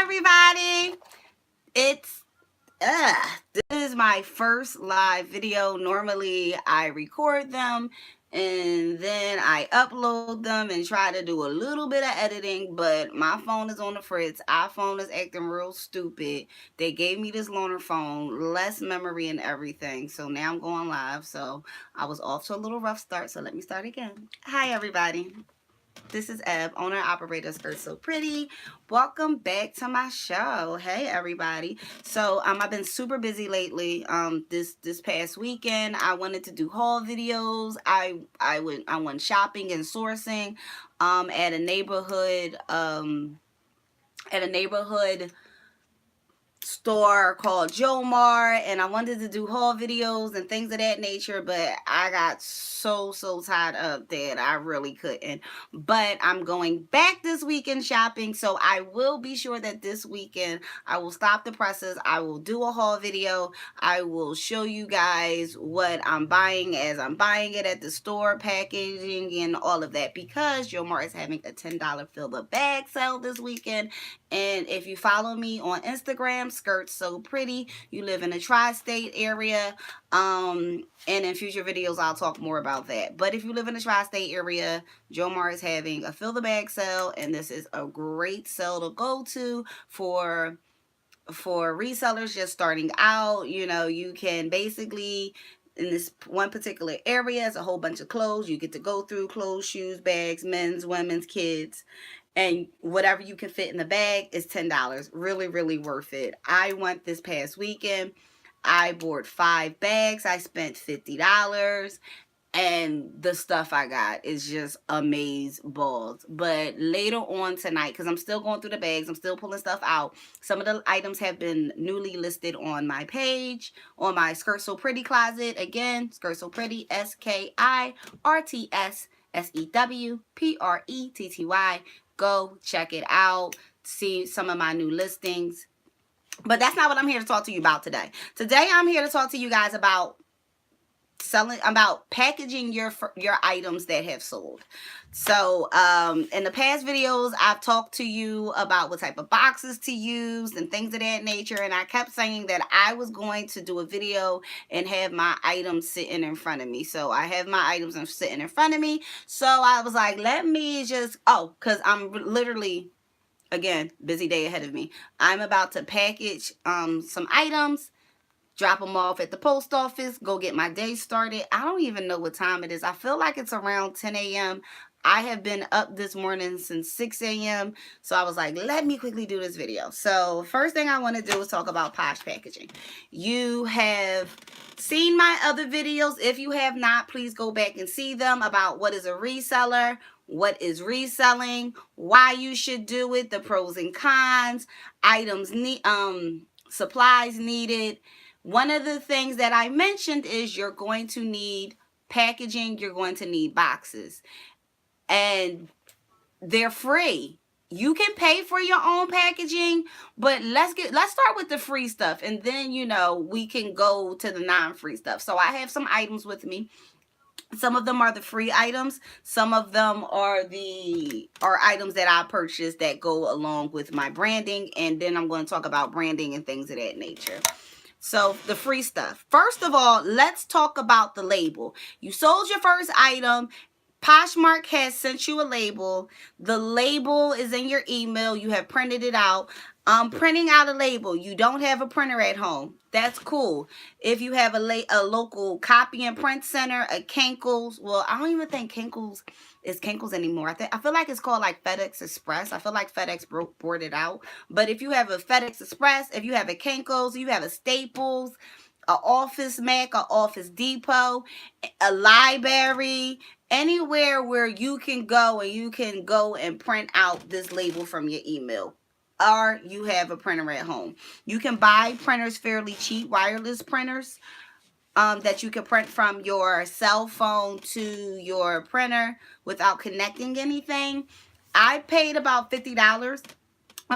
everybody. It's this is my first live video. Normally I record them and then I upload them and try to do a little bit of editing, but my phone is on the fritz. iPhone is acting real stupid. They gave me this loaner phone, less memory and everything. So now I'm going live. So I was off to a little rough start. So let me start again. Hi everybody. This is Eb, owner and operator of Skirt So Pretty. Welcome back to my show. Hey everybody. So I've been super busy lately. This past weekend I wanted to do haul videos. I went shopping and sourcing at a neighborhood store called Jomar, and I wanted to do haul videos and things of that nature, but I got so tied up that I really couldn't. But I'm going back this weekend shopping, so I will be sure that this weekend I will stop the presses. I will do a haul video. I will show you guys what I'm buying as I'm buying it at the store, packaging and all of that, because Jomar is having a $10 fill the bag sale this weekend. And if you follow me on Instagram, Skirt So Pretty, you live in the tri-state area, and in future videos I'll talk more about that. But if you live in the tri-state area, Jomar is having a fill the bag sale, and this is a great sale to go to for resellers just starting out. You know, you can basically, in this one particular area, it's a whole bunch of clothes you get to go through: clothes, shoes, bags, men's, women's, kids, and whatever you can fit in the bag is $10. Really worth it. I went this past weekend. I bought 5 bags. I spent $50, and the stuff I got is just amaze balls. But later on tonight, because I'm still going through the bags, I'm still pulling stuff out. Some of the items have been newly listed on my page, on my Skirt So Pretty closet. Again, Skirt So Pretty, SKIRTSSEWPRETTY. Go check it out. See some of my new listings. But that's not what I'm here to talk to you about today. Today I'm here to talk to you guys about packaging your items that have sold. So in the past videos I've talked to you about what type of boxes to use and things of that nature, and I kept saying that I was going to do a video and have my items sitting in front of me. So I have my items sitting in front of me, so I was like, let me just, because I'm literally, again, busy day ahead of me. I'm about to package some items, drop them off at the post office, go get my day started. I don't even know what time it is. I feel like it's around 10 a.m. I have been up this morning since 6 a.m. So I was like, let me quickly do this video. So first thing I want to do is talk about Posh packaging. You have seen my other videos. If you have not, please go back and see them about what is a reseller, what is reselling, why you should do it, the pros and cons, items supplies needed. One of the things that I mentioned is you're going to need packaging, you're going to need boxes, and they're free. You can pay for your own packaging, but let's start with the free stuff, and then, you know, we can go to the non-free stuff. So I have some items with me. Some of them are the free items. Some of them are items that I purchased that go along with my branding, and then I'm going to talk about branding and things of that nature. So the free stuff. First of all, let's talk about the label. You sold your first item. Poshmark has sent you a label. The label is in your email. You have printed it out. Printing out a label. You don't have a printer at home. That's cool. If you have a local copy and print center, a Kinkles. Well, I don't even think Kinkles is Kinkles anymore. I feel like it's called like FedEx Express. I feel like FedEx brought it out. But if you have a FedEx Express, if you have a Kinkles, you have a Staples, a Office Mac, a Office Depot, a library, anywhere where you can go and print out this label from your email, or you have a printer at home. You can buy printers fairly cheap, wireless printers that you can print from your cell phone to your printer without connecting anything. I paid about $50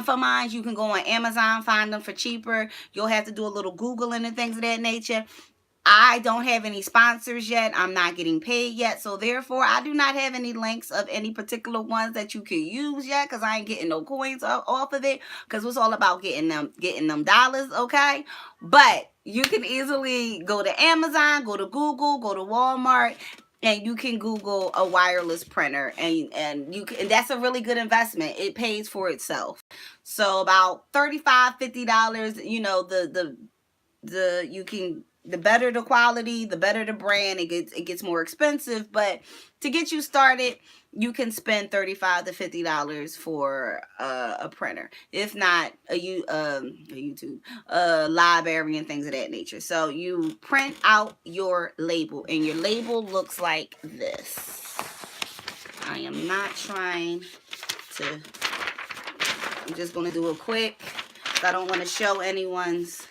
for mine. You can go on Amazon, find them for cheaper. You'll have to do a little Googling and things of that nature. I don't have any sponsors yet. I'm not getting paid yet. So therefore, I do not have any links of any particular ones that you can use yet, because I ain't getting no coins off of it, because it's all about getting them dollars, okay? But you can easily go to Amazon, go to Google, go to Walmart, and you can Google a wireless printer, and you can, and that's a really good investment. It pays for itself. So about $35-$50, you know, you can, the better the quality, the better the brand, it gets more expensive, but to get you started, you can spend $35 to $50 for a printer, if not a YouTube, library, and things of that nature. So you print out your label, and your label looks like this. I am not trying to, I'm just going to do it quick. I don't want to show anyone's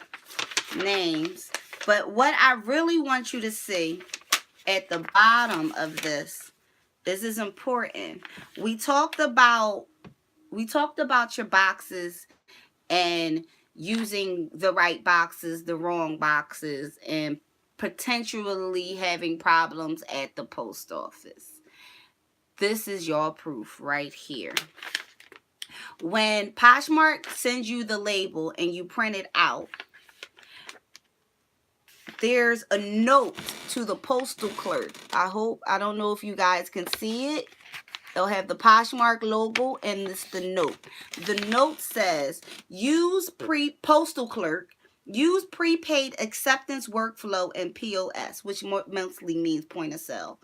names, but what I really want you to see at the bottom of this is important. We talked about your boxes and using the right boxes, the wrong boxes, and potentially having problems at the post office. This is your proof right here. When Poshmark sends you the label and you print it out, there's a note to the postal clerk. I don't know if you guys can see it. They'll have the Poshmark logo, and it's the note. The note says, postal clerk, use prepaid acceptance workflow and POS, which mostly means point of sale.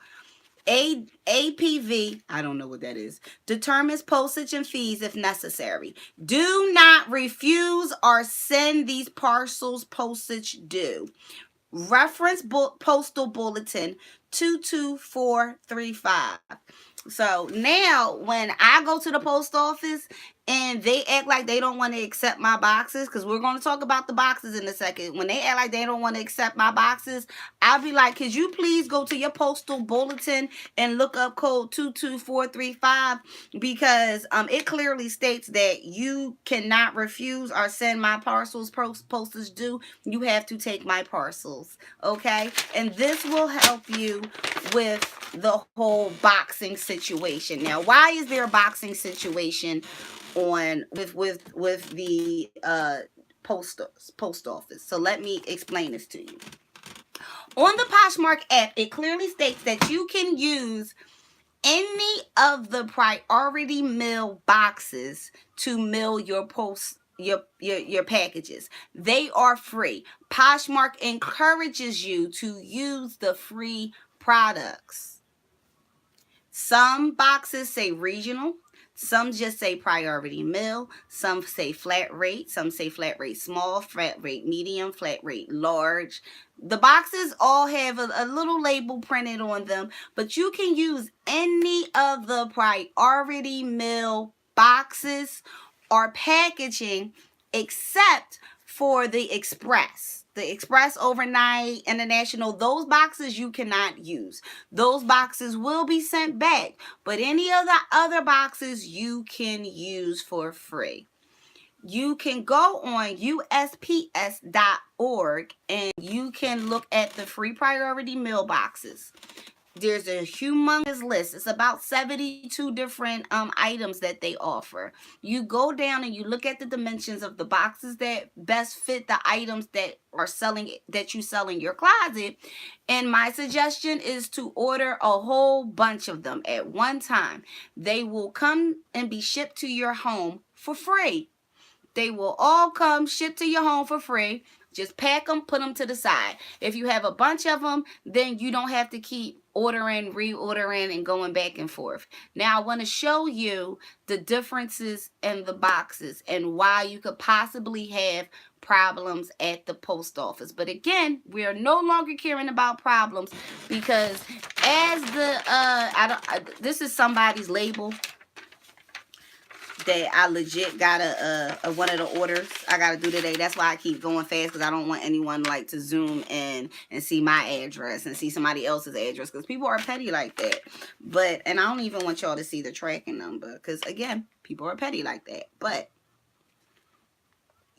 APV, I don't know what that is, determines postage and fees if necessary. Do not refuse or send these parcels postage due. Reference postal bulletin 22435. So now when I go to the post office and they act like they don't want to accept my boxes, because we're going to talk about the boxes in a second. When they act like they don't want to accept my boxes, I'll be like, could you please go to your postal bulletin and look up code 22435, because it clearly states that you cannot refuse or send my parcels postage due. You have to take my parcels, okay? And this will help you with the whole boxing situation. Now, why is there a boxing situation on with the post office? So let me explain this to you. On the Poshmark app, it clearly states that you can use any of the priority mail boxes to mail your your packages. They are free. Poshmark encourages you to use the free products. Some boxes say regional, some just say priority mail, some say flat rate, some say flat rate small, flat rate medium, flat rate large. The boxes all have a little label printed on them, but you can use any of the priority mail boxes or packaging except for the express. The express, overnight, international, those boxes you cannot use. Those boxes will be sent back, but any of the other boxes you can use for free. You can go on USPS.org and you can look at the free priority mailboxes. There's a humongous list. It's about 72 different items that they offer. You go down and you look at the dimensions of the boxes that best fit the items that you sell in your closet. And my suggestion is to order a whole bunch of them at one time. They will come and be shipped to your home for free. They will all come shipped to your home for free. Just pack them, put them to the side. If you have a bunch of them, then you don't have to keep ordering, reordering, and going back and forth. Now, I want to show you the differences in the boxes and why you could possibly have problems at the post office. But again, we are no longer caring about problems, because as this is somebody's label that I legit got one of the orders I gotta do today. That's why I keep going fast, because I don't want anyone like to zoom in and see my address and see somebody else's address, because people are petty like that. And I don't even want y'all to see the tracking number, because again, people are petty like that. But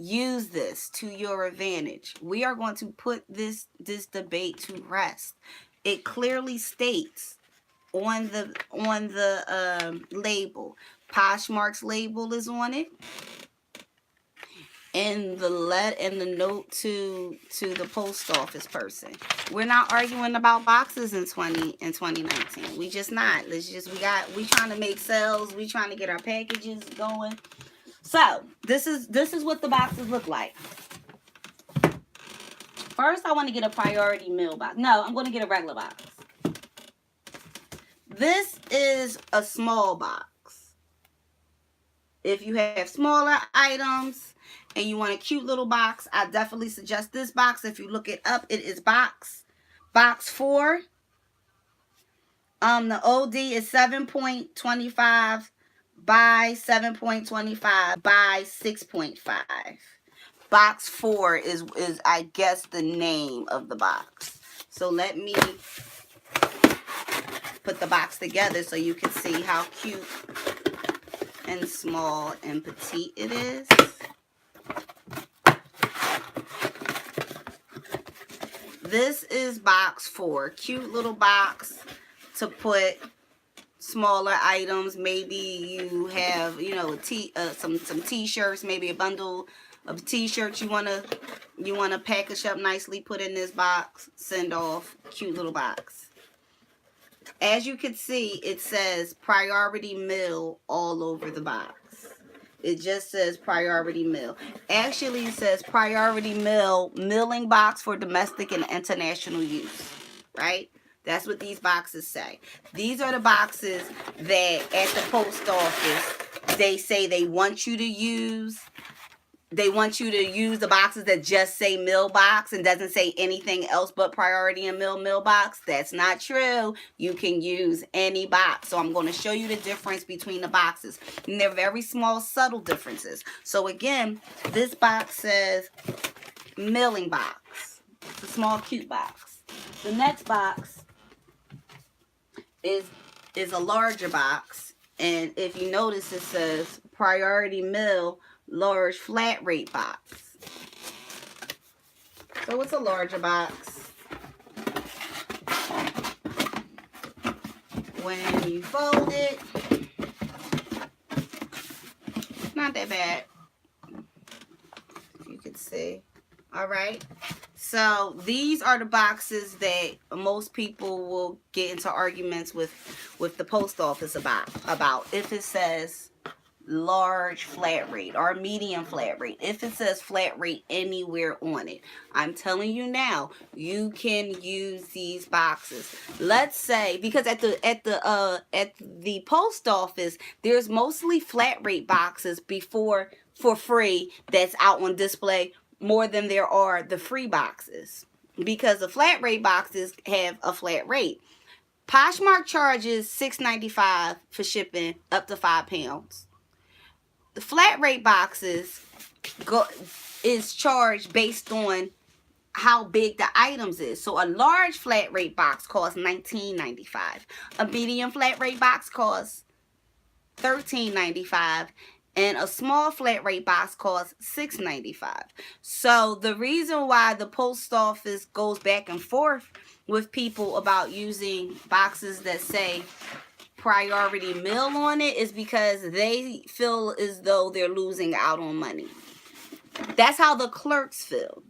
use this to your advantage. We are going to put this debate to rest. It clearly states on the label. Poshmark's label is on it. And the note to the post office person. We're not arguing about boxes in 2019. We just not. We trying to make sales. We trying to get our packages going. So this is what the boxes look like. First, I want to get a priority mail box. No, I'm going to get a regular box. This is a small box. If you have smaller items and you want a cute little box, I definitely suggest this box. If you look it up, it is box 4. The OD is 7.25 by 7.25 by 6.5. Box 4 is I guess the name of the box. So let me put the box together so you can see how cute and small and petite it is. This is box 4. Cute little box to put smaller items. Maybe you have, some t-shirts, maybe a bundle of t-shirts you wanna package up nicely, put in this box, send off. Cute little box. As you can see, it says priority mail all over the box. It just says priority mail. Actually, it says priority mail, mailing box for domestic and international use, right? That's what these boxes say. These are the boxes that at the post office, they say they want you to use. They want you to use the boxes that just say mailbox and doesn't say anything else but priority and mailbox. That's not true. You can use any box. So I'm going to show you the difference between the boxes. And they're very small, subtle differences. So again, this box says mailing box. It's a small, cute box. The next box is a larger box. And if you notice, it says priority mail large flat rate box. So it's a larger box. When you fold it, not that bad. You can see. All right. So these are the boxes that most people will get into arguments with the post office about if it says large flat rate or medium flat rate. If it says flat rate anywhere on it, I'm telling you now, you can use these boxes. Let's say, because at the post office, there's mostly flat rate boxes for free that's out on display more than there are the free boxes, because the flat rate boxes have a flat rate. Poshmark charges $6.95 for shipping up to 5 pounds. The flat rate boxes is charged based on how big the items is. So a large flat rate box costs $19.95. A medium flat rate box costs $13.95. And a small flat rate box costs $6.95. So the reason why the post office goes back and forth with people about using boxes that say priority mail on it is because they feel as though they're losing out on money. That's how the clerks feel.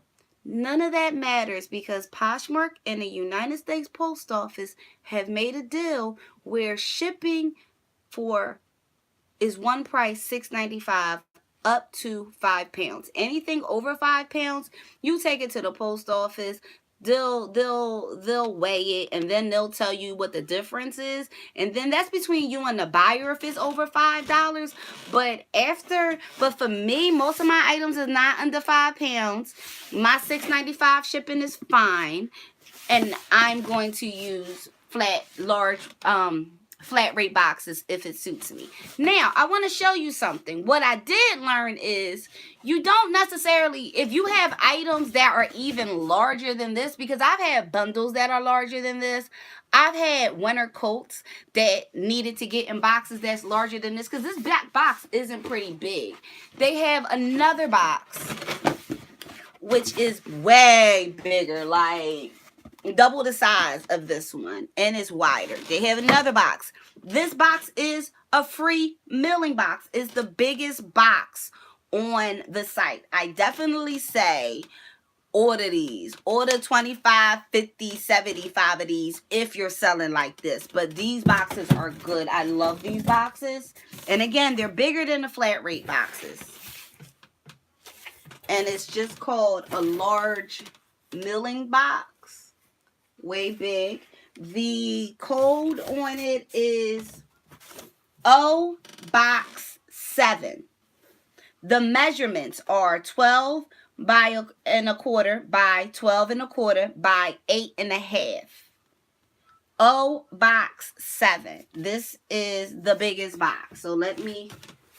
None of that matters, because Poshmark and the United States Post Office have made a deal where shipping is one price, $6.95, up to 5 pounds. Anything over 5 pounds, you take it to the post office. They'll weigh it, and then they'll tell you what the difference is, and then that's between you and the buyer if it's over $5. But for me, most of my items is not under 5 pounds. My $6.95 shipping is fine, and I'm going to use flat rate boxes if it suits me. Now, I want to show you something. What I did learn is you don't necessarily, if you have items that are even larger than this, because I've had bundles that are larger than this. I've had winter coats that needed to get in boxes that's larger than this, because this black box isn't pretty big. They have another box which is way bigger, like double the size of this one, and it's wider. They have another box. This box is a free milling box. It's the biggest box on the site. I definitely say order these. Order 25, 50, 75 of these if you're selling like this. But these boxes are good. I love these boxes. And again, they're bigger than the flat rate boxes. And it's just called a large milling box. Way big. The code on it is O box 7. The measurements are 12 by and a quarter by 12 and a quarter by 8.5. O box 7. This is the biggest box. So let me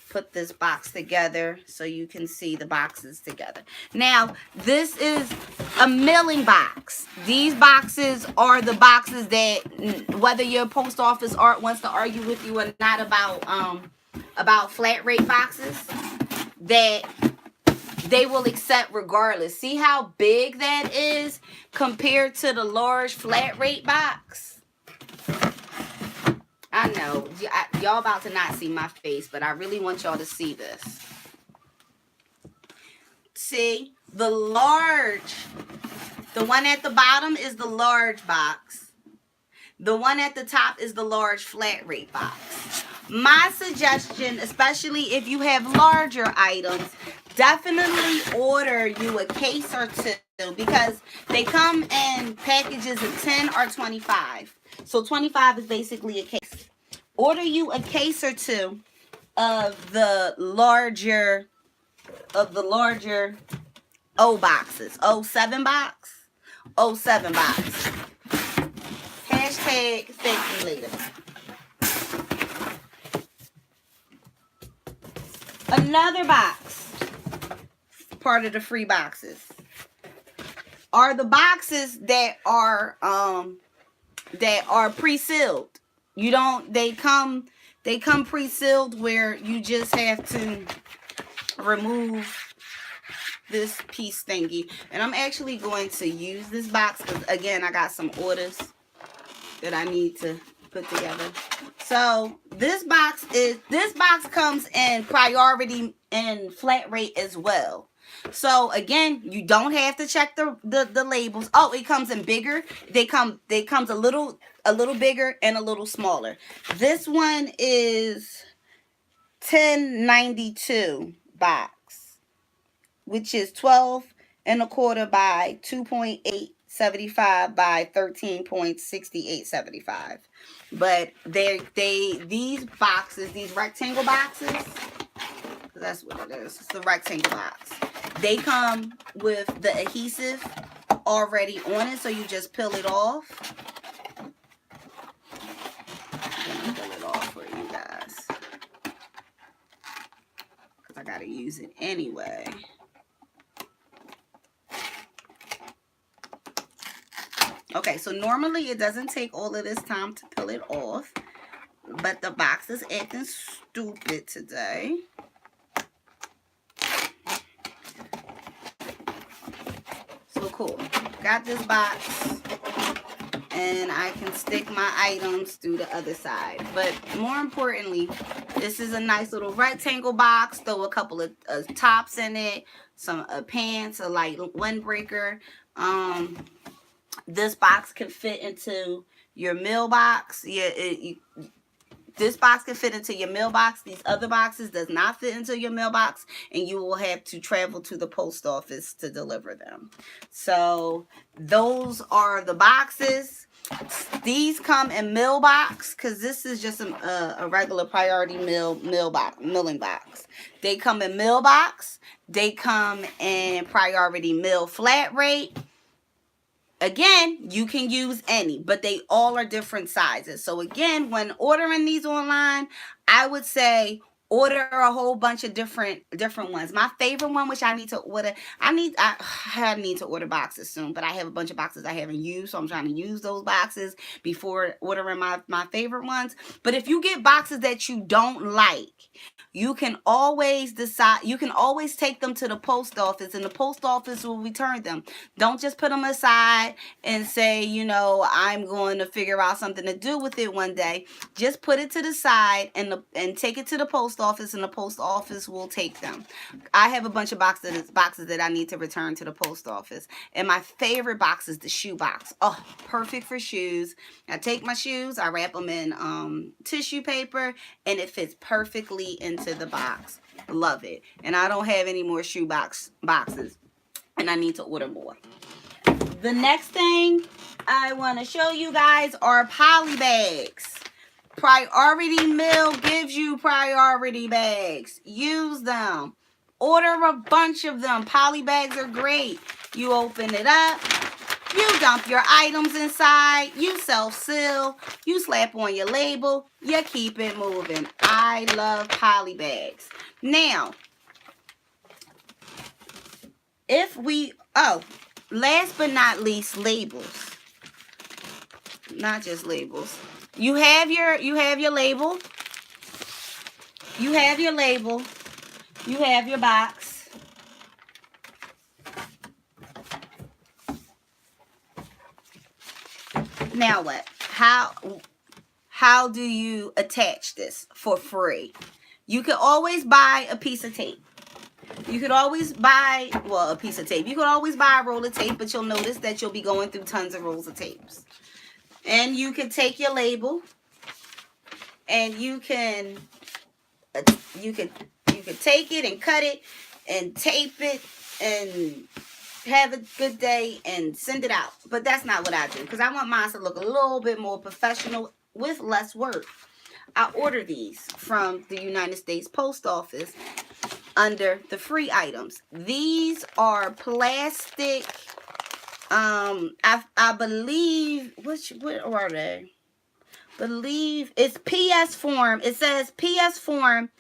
put this box together so you can see the boxes together. Now, this is a milling box. These boxes are the boxes that, whether your post office wants to argue with you or not about flat rate boxes, that they will accept regardless. See how big that is compared to the large flat rate box? I know, y'all about to not see my face, but I really want y'all to see this. See, the one at the bottom is the large box. The one at the top is the large flat rate box. My suggestion, especially if you have larger items, definitely order you a case or two, because they come in packages of 10 or 25. So 25 is basically a case. Order you a case or two of the larger O boxes. 07 box. 07 box. Hashtag thank you later. Another box, part of the free boxes, are the boxes that are pre-sealed. They come pre-sealed, where you just have to remove this piece thingy. And I'm actually going to use this box because, again, I got some orders that I need to put together. So this box comes in priority and flat rate as well. So again, you don't have to check the labels. Oh, it comes in bigger. They comes a little bigger and a little smaller. This one is 1092 box, which is 12 and a quarter by 2.875 by 13.6875. But these boxes, these rectangle boxes, that's what it is. It's the rectangle box. They come with the adhesive already on it, so you just peel it off. I'm gonna peel it off for you guys, because I gotta use it anyway. Okay, so normally it doesn't take all of this time to peel it off, but the box is acting stupid today. So cool. Got this box, and I can stick my items through the other side. But more importantly, this is a nice little rectangle box. Throw a couple of tops in it, some pants, a light windbreaker. This box can fit into your mailbox. This box can fit into your mailbox. These other boxes does not fit into your mailbox, and you will have to travel to the post office to deliver them. So those are the boxes. These come in mailbox, because this is just a regular priority milling box. They come in mailbox. They come in priority mill flat rate. Again, you can use any, but they all are different sizes. So again, when ordering these online, I would say order a whole bunch of different ones. My favorite one, which I need to order, I need to order boxes soon, but I have a bunch of boxes I haven't used, so I'm trying to use those boxes before ordering my favorite ones. But if you get boxes that you don't like, you can always decide, you can always take them to the post office, and the post office will return them. Don't just put them aside and say, I'm going to figure out something to do with it one day. Just put it to the side and take it to the post office, and the post office will take them. I have a bunch of boxes that I need to return to the post office. And my favorite box is the shoe box. Oh, perfect for shoes. I take my shoes, I wrap them in tissue paper, and it fits perfectly into the box. Love it. And I don't have any more shoe boxes, and I need to order more. The next thing I want to show you guys are poly bags. Priority Mail gives you priority bags. Use them. Order a bunch of them. Poly bags are great. You open it up. You dump your items inside. You self-seal. You slap on your label. You keep it moving. I love poly bags. Now, last but not least, labels. Not just labels. You have your label. You have your label. You have your box. Now what? How do you attach this for free? You can always buy a piece of tape. You could always buy, a piece of tape. You could always buy a roll of tape, but you'll notice that you'll be going through tons of rolls of tapes. And you can take your label, and you can take it and cut it and tape it and have a good day and send it out. But that's not what I do, because I want mine to look a little bit more professional with less work. I order these from the United States Post Office under the free items. These are plastic. I believe, what are they? Believe it's PS form. It says PS form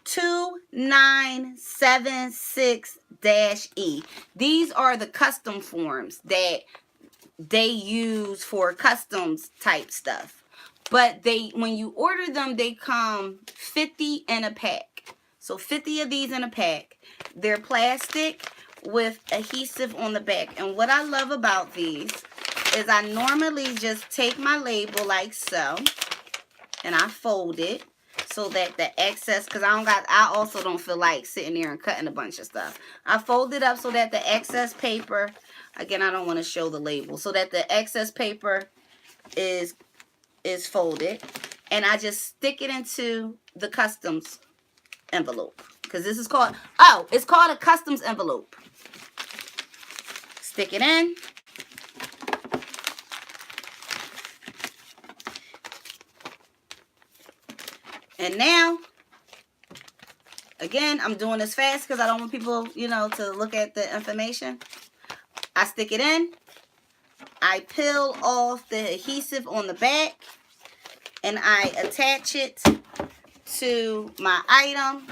2976-E. These are the custom forms that they use for customs type stuff. But when you order them, they come 50 in a pack. So 50 of these in a pack. They're plastic with adhesive on the back. And what I love about these is I normally just take my label like so, and I fold it so that the excess, because I also don't feel like sitting there and cutting a bunch of stuff. I fold it up so that the excess paper, again, I don't want to show the label, so that the excess paper is folded, and I just stick it into the customs envelope, because this is called, it's called a customs envelope. Stick it in. And now, again, I'm doing this fast because I don't want people, to look at the information. I stick it in. I peel off the adhesive on the back, and I attach it to my item.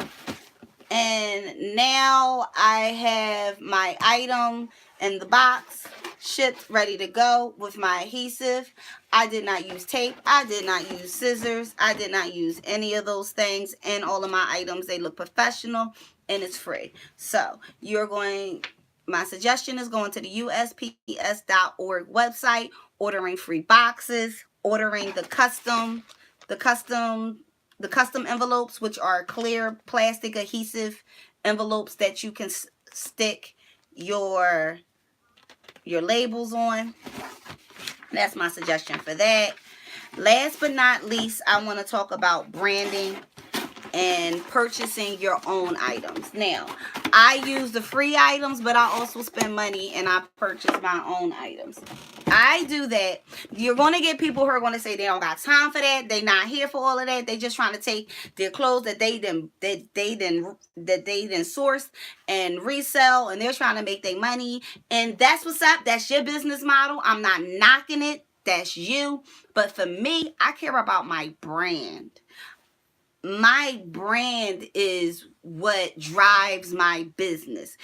And now I have my item in the box, shipped, ready to go with my adhesive. I did not use tape. I did not use scissors. I did not use any of those things. And all of my items, they look professional, and it's free. So my suggestion is going to the USPS.org website, ordering free boxes, ordering the custom envelopes, which are clear plastic adhesive envelopes that you can stick your labels on. That's my suggestion for that. Last but not least, I want to talk about branding and purchasing your own items. Now, I use the free items, but I also spend money and I purchase my own items. I do that. You're going to get people who are going to say they don't got time for that. They're not here for all of that. They just trying to take their clothes that they then source and resell, and they're trying to make their money. And that's what's up. That's your business model. I'm not knocking it. That's you. But for me, I care about my brand. my brand is what drives my business.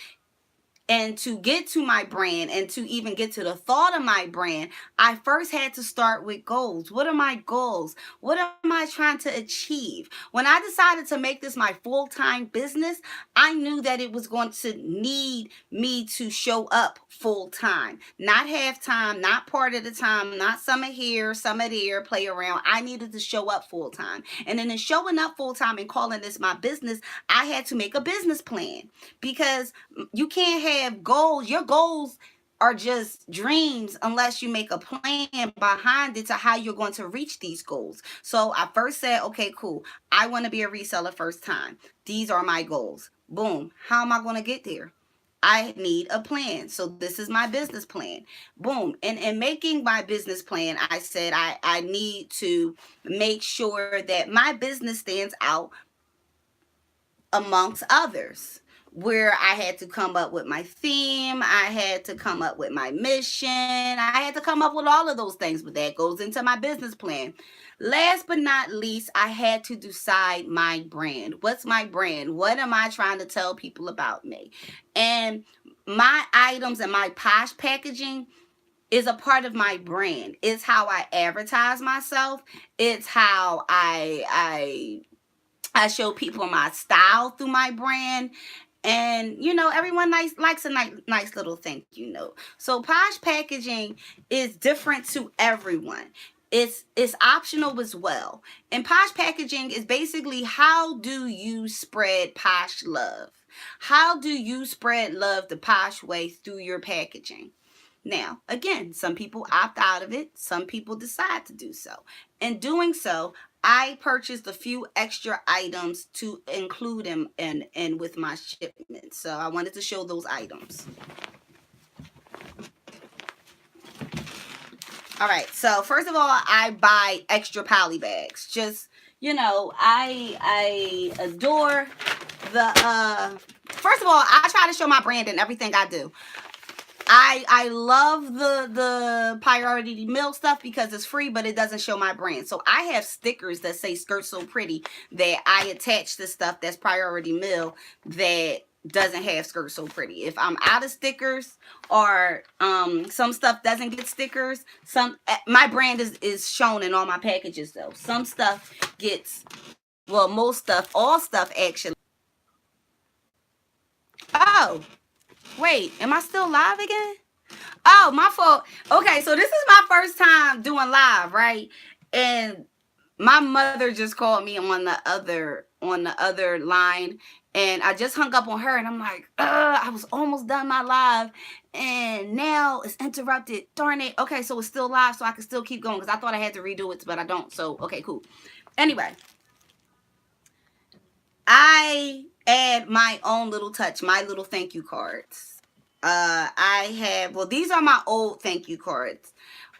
And to get to my brand and to even get to the thought of my brand, I first had to start with goals. What are my goals? What am I trying to achieve? When I decided to make this my full-time business, I knew that it was going to need me to show up full-time, not half-time, not part of the time, not some of here, some of there, play around. I needed to show up full-time. And then in showing up full-time and calling this my business, I had to make a business plan, because you can't have goals. Your goals are just dreams unless you make a plan behind it to how you're going to reach these goals. So I first said, okay, cool. I want to be a reseller first time. These are my goals. Boom. How am I going to get there? I need a plan. So this is my business plan. Boom. And in making my business plan, I said I need to make sure that my business stands out amongst others, where I had to come up with my theme, I had to come up with my mission, I had to come up with all of those things, but that goes into my business plan. Last but not least, I had to decide my brand. What's my brand? What am I trying to tell people about me? And my items and my Posh packaging is a part of my brand. It's how I advertise myself. It's how I show people my style through my brand. And, you know, everyone likes a nice little thank you note. So Posh packaging is different to everyone. It's optional as well. And Posh packaging is basically, how do you spread Posh love? How do you spread love the Posh way through your packaging? Now, again, some people opt out of it. Some people decide to do so. In doing so, I purchased a few extra items to include them in with my shipment. So I wanted to show those items. All right. So first of all, I buy extra poly bags. Just, you know, I adore the first of all, I try to show my brand in everything I do. I love the priority meal stuff because it's free, but it doesn't show my brand. So I have stickers that say "Skirt So Pretty" that I attach to stuff that's priority meal that doesn't have "Skirt So Pretty." If I'm out of stickers, or some stuff doesn't get stickers, my brand is shown in all my packages though. Some stuff gets, well, most stuff, all stuff actually. Oh, wait, am I still live again? Oh, my fault. Okay, so this is my first time doing live, right? And my mother just called me on the other line, and I just hung up on her, and I'm like, I was almost done my live, and now it's interrupted. Darn it. Okay, so it's still live, so I can still keep going, because I thought I had to redo it, but I don't. So okay, cool. Anyway, I add my own little touch, my little thank you cards. I have, well, these are my old thank you cards,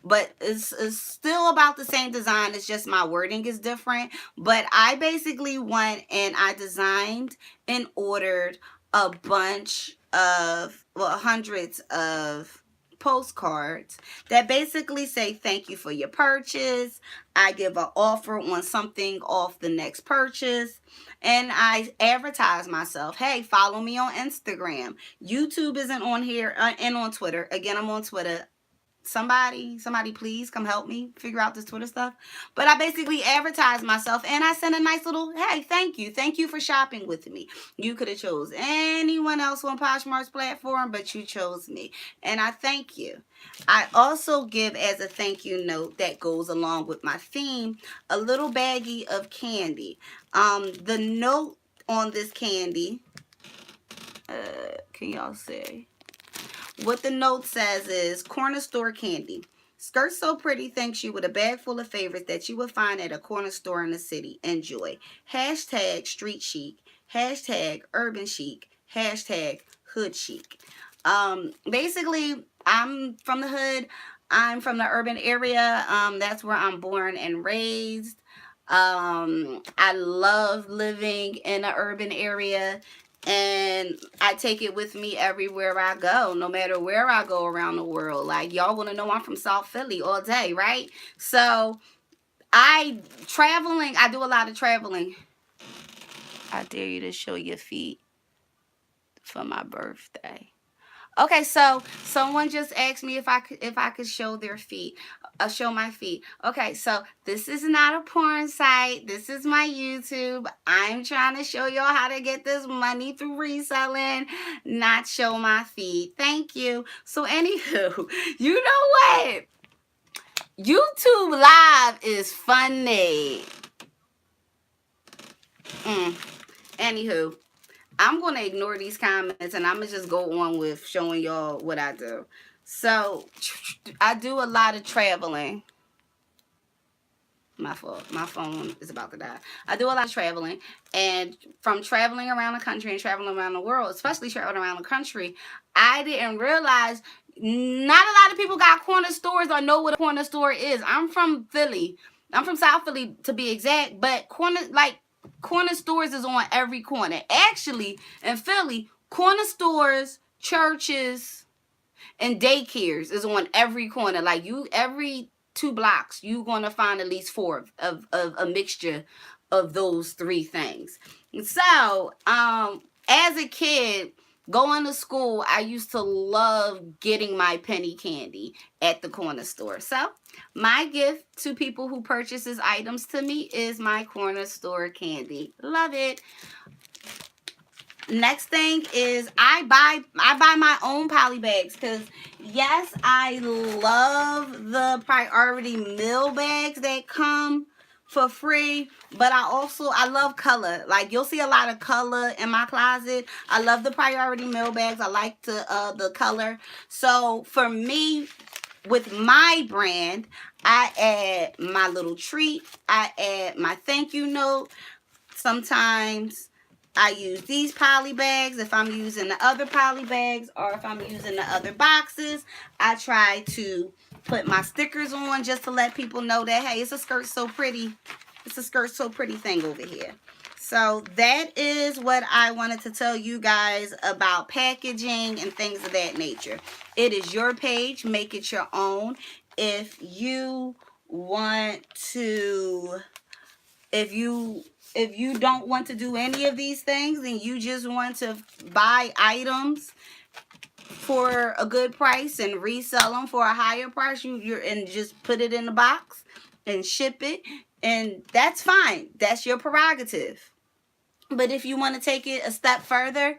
but it's still about the same design. It's just my wording is different. But I basically went and I designed and ordered a bunch of, well, hundreds of postcards that basically say thank you for your purchase. I give an offer on something off the next purchase, and I advertise myself. Hey, follow me on Instagram. YouTube isn't on here, and on Twitter. Again, I'm on Twitter. Somebody please come help me figure out this Twitter stuff. But I basically advertise myself, and I send a nice little, hey, thank you for shopping with me. You could have chose anyone else on Poshmark's platform, but you chose me, and I thank you. I also give, as a thank you note that goes along with my theme, a little baggie of candy. The note on this candy, can y'all see? What the note says is, corner store candy. Skirt So Pretty thanks you with a bag full of favorites that you would find at a corner store in the city. Enjoy. Hashtag street chic. Hashtag urban chic. Hashtag hood chic. Basically, I'm from the hood. I'm from the urban area. That's where I'm born and raised. I love living in an urban area, and I take it with me everywhere I go, no matter where I go around the world. Like, y'all want to know I'm from South Philly all day, right? So I do a lot of traveling. I dare you to show your feet for my birthday. Okay, so someone just asked me if I could show their feet, show my feet. Okay, so this is not a porn site. This is my YouTube. I'm trying to show y'all how to get this money through reselling, not show my feet. Thank you. So anywho, you know what? YouTube Live is funny. Anywho, I'm going to ignore these comments and I'm going to just go on with showing y'all what I do. So, I do a lot of traveling. My fault. My phone is about to die. I do a lot of traveling. And from traveling around the country and traveling around the world, especially traveling around the country, I didn't realize not a lot of people got corner stores or know what a corner store is. I'm from Philly. I'm from South Philly to be exact. But corner stores is on every corner. Actually, in Philly, corner stores, churches, and daycares is on every corner. Like every 2 blocks, you're gonna find at least 4 of a mixture of those 3 things. So, as a kid, going to school, I used to love getting my penny candy at the corner store. So, my gift to people who purchases items to me is my corner store candy. Love it. Next thing is I buy my own poly bags because yes, I love the priority meal bags that come for free, but I love color. Like you'll see a lot of color in my closet. I love the priority meal bags. I like the color. So for me, with my brand, I add my little treat. I add my thank you note. Sometimes I use these poly bags. If I'm using the other poly bags or if I'm using the other boxes, I try to put my stickers on just to let people know that, hey, it's a skirt so pretty. It's a skirt so pretty thing over here. So that is what I wanted to tell you guys about packaging and things of that nature. It is your page. Make it your own. If you want to, if you don't want to do any of these things and you just want to buy items for a good price and resell them for a higher price, and just put it in a box and ship it, and that's fine. That's your prerogative. But if you want to take it a step further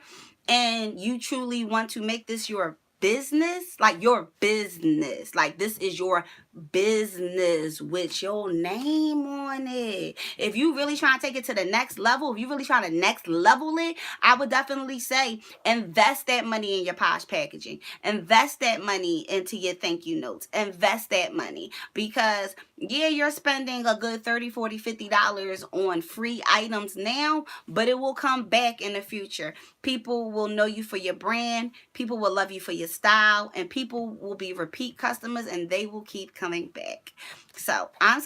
and you truly want to make this your business, like this is your business with your name on it. If you really trying to take it to the next level, if you really trying to next level it, I would definitely say invest that money in your Posh packaging. Invest that money into your thank you notes. Invest that money because yeah, you're spending a good $30, $40, $50 on free items now, but it will come back in the future. People will know you for your brand. People will love you for your style, and people will be repeat customers, and they will keep coming back. So I'm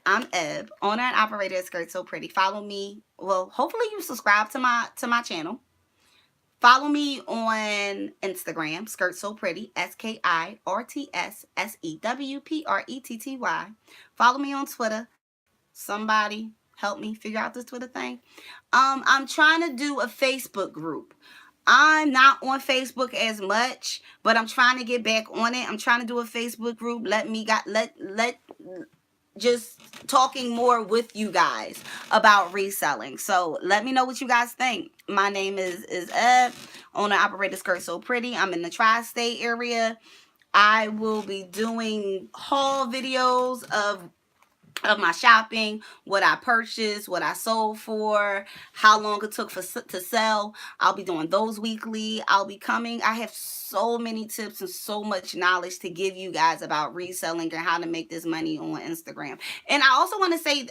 Eb, owner and operator of Skirt So Pretty. Follow me. Well, hopefully you subscribe to my channel. Follow me on Instagram, Skirt So Pretty, SKIRTSSEWPRETTY. Follow me on Twitter. Somebody help me figure out this Twitter thing. I'm trying to do a Facebook group. I'm not on Facebook as much, but I'm trying to get back on it. I'm trying to do a Facebook group. Just talking more with you guys about reselling. So let me know what you guys think. My name is Ed, owner operator Skirt So Pretty. I'm in the tri-state area. I will be doing haul videos of my shopping, what I purchased, what I sold for, how long it took to sell. I'll be doing those weekly. I have so many tips and so much knowledge to give you guys about reselling and how to make this money on Instagram. And I also want to say,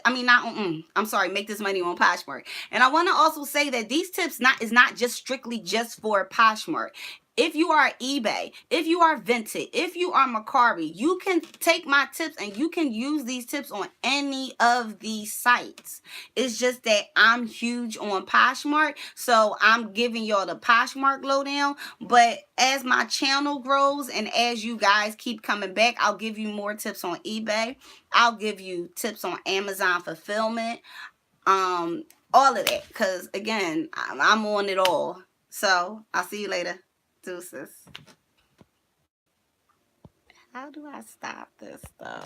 make this money on Poshmark. And I want to also say that these tips is not just strictly just for Poshmark. If you are eBay, if you are Vinted, if you are Mercari, you can take my tips and you can use these tips on any of these sites. It's just that I'm huge on Poshmark, so I'm giving y'all the Poshmark lowdown. But as my channel grows and as you guys keep coming back, I'll give you more tips on eBay. I'll give you tips on Amazon fulfillment. all of that. Because, again, I'm on it all. So, I'll see you later. Deuces. How do I stop this, though?